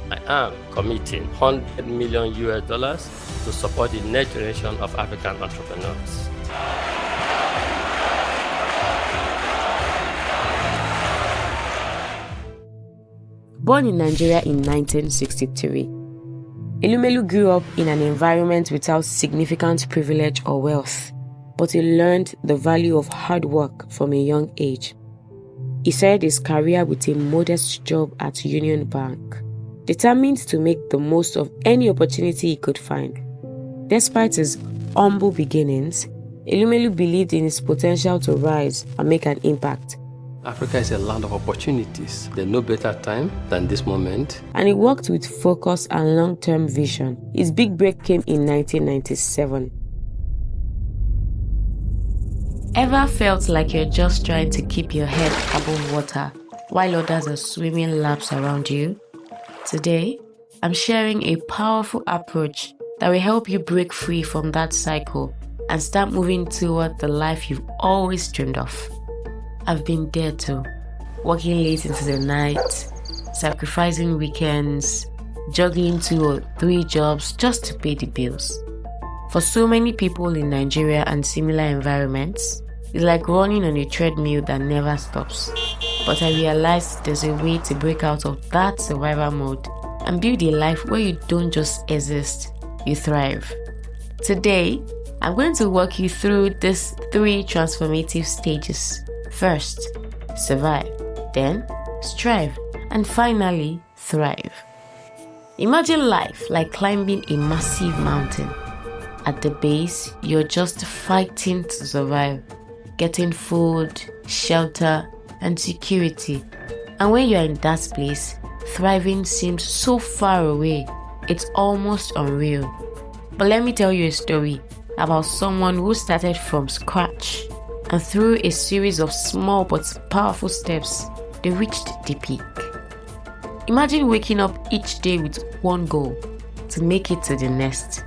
I am committing $100 million to support the next generation of African entrepreneurs. Born in Nigeria in 1963, Elumelu grew up in an environment without significant privilege or wealth, but he learned the value of hard work from a young age. He started his career with a modest job at Union Bank, determined to make the most of any opportunity he could find. Despite his humble beginnings, Elumelu believed in his potential to rise and make an impact. Africa is a land of opportunities. There's no better time than this moment. And he worked with focus and long-term vision. His big break came in 1997. Ever felt like you're just trying to keep your head above water while others are swimming laps around you? Today, I'm sharing a powerful approach that will help you break free from that cycle and start moving toward the life you've always dreamed of. I've been there too, working late into the night, sacrificing weekends, juggling 2 or 3 jobs just to pay the bills. For so many people in Nigeria and similar environments, it's like running on a treadmill that never stops. But I realized there's a way to break out of that survival mode and build a life where you don't just exist, you thrive. Today, I'm going to walk you through these 3 transformative stages. First, survive, then strive, and finally, thrive. Imagine life like climbing a massive mountain. At the base, you're just fighting to survive, getting food, shelter, and security. And when you're in that place, thriving seems so far away, it's almost unreal. But let me tell you a story about someone who started from scratch, and through a series of small but powerful steps, they reached the peak. Imagine waking up each day with one goal, to make it to the next.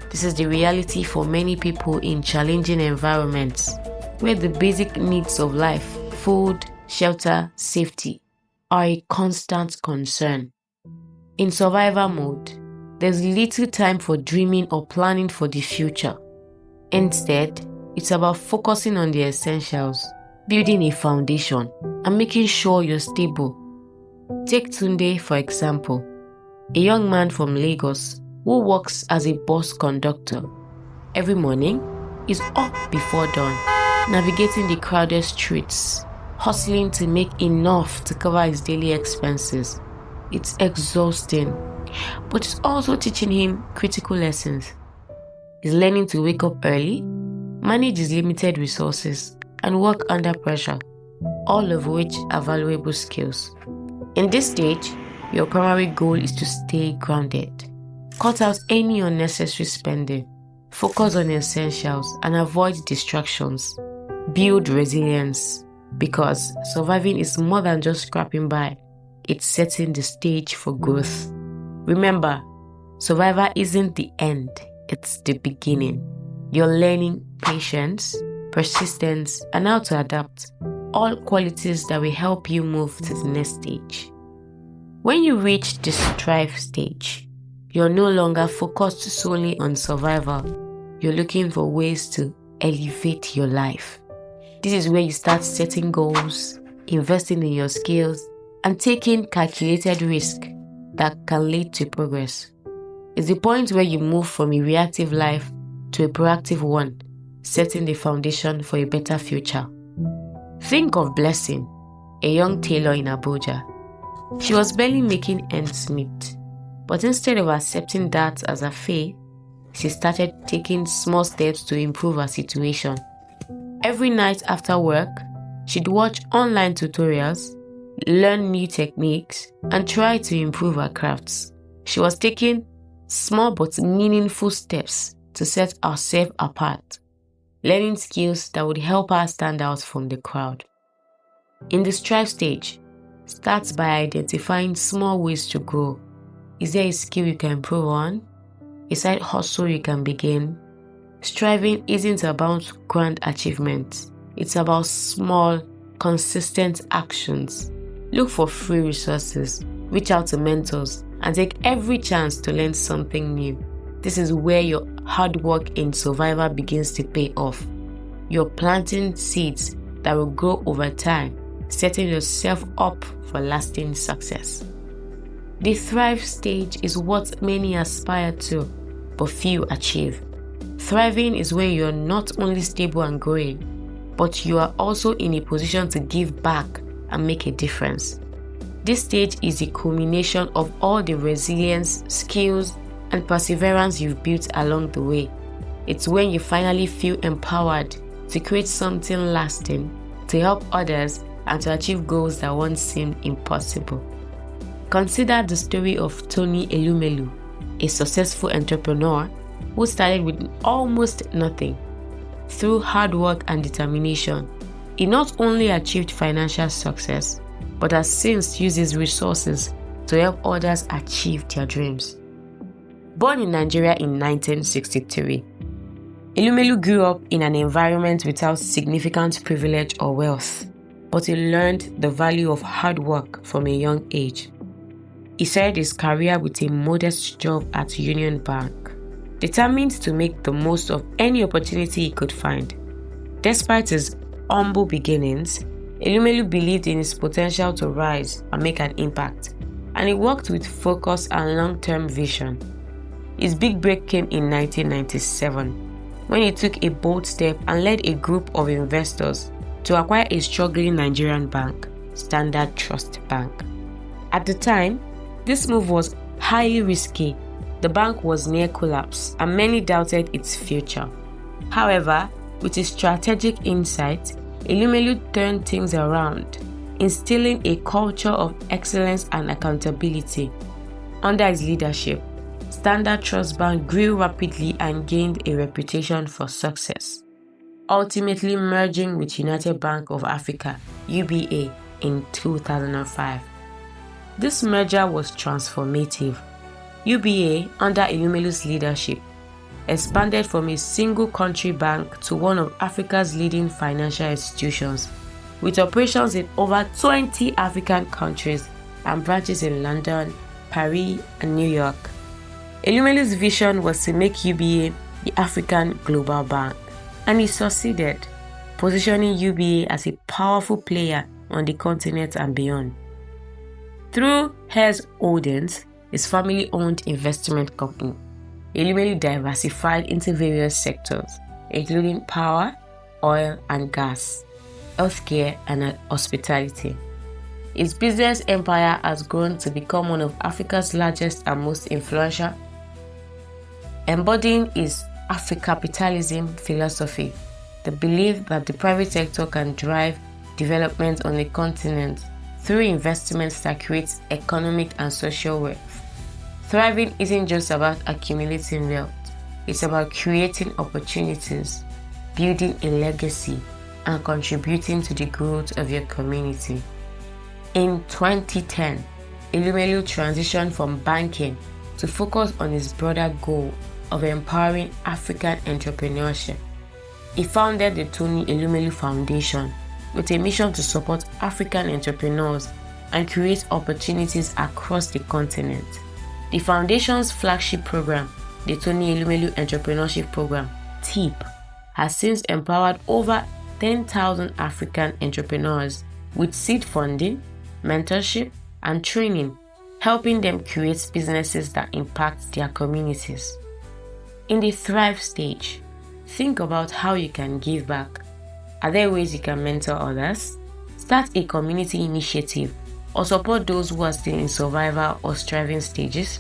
This is the reality for many people in challenging environments, where the basic needs of life, food, shelter, safety, are a constant concern. In survival mode, there's little time for dreaming or planning for the future. Instead, it's about focusing on the essentials, building a foundation, and making sure you're stable. Take Tunde, for example, a young man from Lagos who works as a bus conductor. Every morning, he's up before dawn, navigating the crowded streets, hustling to make enough to cover his daily expenses. It's exhausting, but it's also teaching him critical lessons. He's learning to wake up early, manage his limited resources, and work under pressure, all of which are valuable skills. In this stage, your primary goal is to stay grounded. Cut out any unnecessary spending, focus on essentials, and avoid distractions. Build resilience, because surviving is more than just scraping by. It's setting the stage for growth. Remember, survival isn't the end, it's the beginning. You're learning patience, persistence, and how to adapt, all qualities that will help you move to the next stage. When you reach the strive stage, you're no longer focused solely on survival. You're looking for ways to elevate your life. This is where you start setting goals, investing in your skills, and taking calculated risk that can lead to progress. It's the point where you move from a reactive life to a proactive one, setting the foundation for a better future. Think of Blessing, a young tailor in Abuja. She was barely making ends meet, but instead of accepting that as a fate, she started taking small steps to improve her situation. Every night after work, she'd watch online tutorials, learn new techniques, and try to improve her crafts. She was taking small but meaningful steps to set herself apart, learning skills that would help her stand out from the crowd. In the strive stage, start by identifying small ways to grow. Is there a skill you can improve on? A side hustle you can begin? Striving isn't about grand achievements. It's about small, consistent actions. Look for free resources, reach out to mentors, and take every chance to learn something new. This is where your hard work in survival begins to pay off. You're planting seeds that will grow over time, setting yourself up for lasting success. The thrive stage is what many aspire to, but few achieve. Thriving is where you're not only stable and growing, but you are also in a position to give back and make a difference. This stage is the culmination of all the resilience, skills, and perseverance you've built along the way. It's when you finally feel empowered to create something lasting, to help others, and to achieve goals that once seemed impossible. Consider the story of Tony Elumelu, a successful entrepreneur who started with almost nothing. Through hard work and determination, he not only achieved financial success, but has since used his resources to help others achieve their dreams. Born in Nigeria in 1963, Elumelu grew up in an environment without significant privilege or wealth, but he learned the value of hard work from a young age. He started his career with a modest job at Union Bank, determined to make the most of any opportunity he could find. Despite his humble beginnings, Elumelu believed in his potential to rise and make an impact, and he worked with focus and long-term vision. His big break came in 1997, when he took a bold step and led a group of investors to acquire a struggling Nigerian bank, Standard Trust Bank. At the time, this move was highly risky. The bank was near collapse and many doubted its future. However, with his strategic insight, Elumelu turned things around, instilling a culture of excellence and accountability. Under his leadership, Standard Trust Bank grew rapidly and gained a reputation for success, ultimately merging with United Bank of Africa (UBA) in 2005. This merger was transformative. UBA, under Elumelu's leadership, expanded from a single country bank to one of Africa's leading financial institutions, with operations in over 20 African countries and branches in London, Paris, and New York. Elumelu's vision was to make UBA the African global bank, and he succeeded, positioning UBA as a powerful player on the continent and beyond. Through Heirs Holdings, his family-owned investment company, Elumelu diversified into various sectors, including power, oil and gas, healthcare, and hospitality. His business empire has grown to become one of Africa's largest and most influential, embodying his Africapitalism philosophy, the belief that the private sector can drive development on the continent through investments that create economic and social wealth. Thriving isn't just about accumulating wealth, it's about creating opportunities, building a legacy, and contributing to the growth of your community. In 2010, Elumelu transitioned from banking to focus on his broader goal of empowering African entrepreneurship. He founded the Tony Elumelu Foundation with a mission to support African entrepreneurs and create opportunities across the continent. The foundation's flagship program, the Tony Elumelu Entrepreneurship Program, TEEP, has since empowered over 10,000 African entrepreneurs with seed funding, mentorship, and training, helping them create businesses that impact their communities. In the Thrive stage, think about how you can give back. Are there ways you can mentor others, start a community initiative, or support those who are still in survival or striving stages?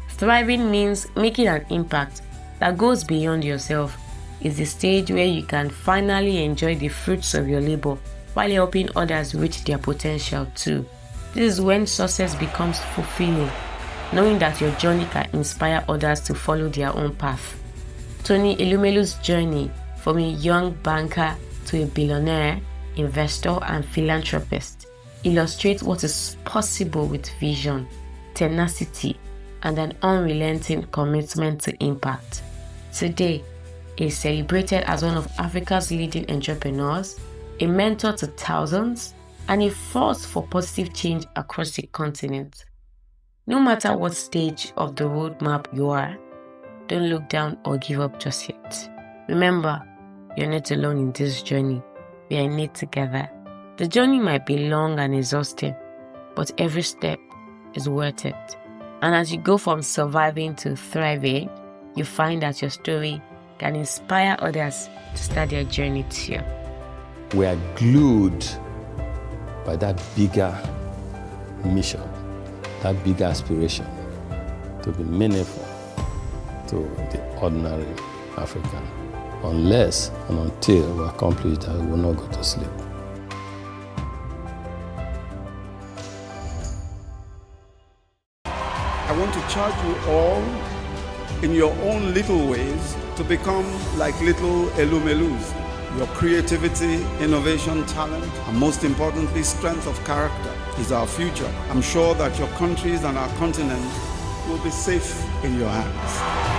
Thriving means making an impact that goes beyond yourself. It's the stage where you can finally enjoy the fruits of your labor while helping others reach their potential too. This is when success becomes fulfilling, knowing that your journey can inspire others to follow their own path. Tony Elumelu's journey from a young banker to a billionaire, investor, and philanthropist illustrates what is possible with vision, tenacity, and an unrelenting commitment to impact. Today, he is celebrated as one of Africa's leading entrepreneurs, a mentor to thousands, and a force for positive change across the continent. No matter what stage of the roadmap you are, don't look down or give up just yet. Remember, you're not alone in this journey. We are in it together. The journey might be long and exhausting, but every step is worth it. And as you go from surviving to thriving, you find that your story can inspire others to start their journey too. We are glued by that bigger mission, that bigger aspiration to be meaningful to the ordinary African. Unless and until we accomplish that, we will not go to sleep. I want to charge you all in your own little ways to become like little Elumelus. Your creativity, innovation, talent, and most importantly, strength of character is our future. I'm sure that your countries and our continent will be safe in your hands.